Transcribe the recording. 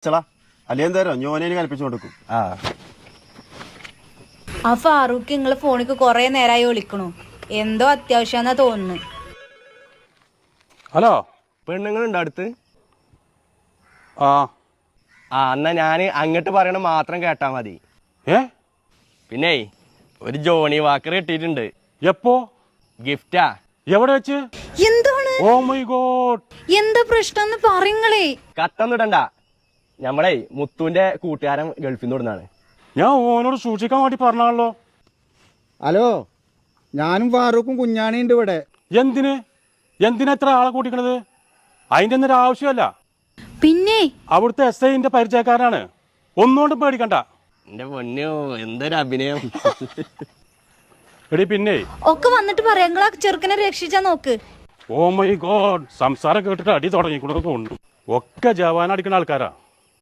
ചളാ അല്ലെങ്കിൽ തരോ ഞോനെ കൽപ്പിച്ചു കൊടുക്കും. ആ ഫാറൂഖ് നിങ്ങളെ ഫോണിക്ക് കൊറേ നേരമായി വിളിക്കണു. എന്തോ അത്യാവശ്യന്നാ തോന്നുന്നു. ഹലോ, പെണ്ണുങ്ങളുണ്ടോ അടുത്ത്? ആ എന്നാ ഞാൻ അങ്ങോട്ട് പറയണ മാത്രം കേട്ടാ മതി. പിന്നെ ഒരു ജോണി വാക്കർ കിട്ടിയിട്ടുണ്ട്. എപ്പോ? ഗിഫ്റ്റാ. എവിടെ വെച്ച്? എന്താണ്? ഓ മൈ ഗോഡ്, എന്താ പ്രശ്നം പറങ്ങളേ? കത്തൊന്നും ഇടണ്ട. നമ്മളെ മുത്തുവിന്റെ കൂട്ടുകാരൻ ഗൾഫിൽ നിന്ന് ഇടുന്നതാണ്. ഞാൻ ഓനോട് സൂക്ഷിക്കാൻ വേണ്ടി പറഞ്ഞാണല്ലോ. ഹലോ, ഞാനും ഫാറൂഖും കുഞ്ഞാണിയുണ്ട് ഇവിടെ. എന്തിനാ എത്ര ആളെ കൂട്ടിക്കണത്? അതിന്റെ ഒന്നും ആവശ്യമല്ല. പിന്നെ അവിടുത്തെ SIന്റെ പരിചയക്കാരനാണ്, ഒന്നുകൊണ്ടും പേടിക്കണ്ട. എന്റെ പൊന്നോ, എന്തൊരു അഭിനയം. എടി പിന്നെ ഒക്കെ വന്നിട്ട് പറയാം. നിങ്ങളാ ചെറുക്കനെ രക്ഷിച്ചാ നോക്ക്. ഓ മൈ ഗോഡ്, സംസാരം കേട്ടിട്ട് അടി തുടങ്ങിക്കൂടെ തോന്നുന്നു. ഒക്കെ ജവാൻ അടിക്കുന്ന ആൾക്കാരാ.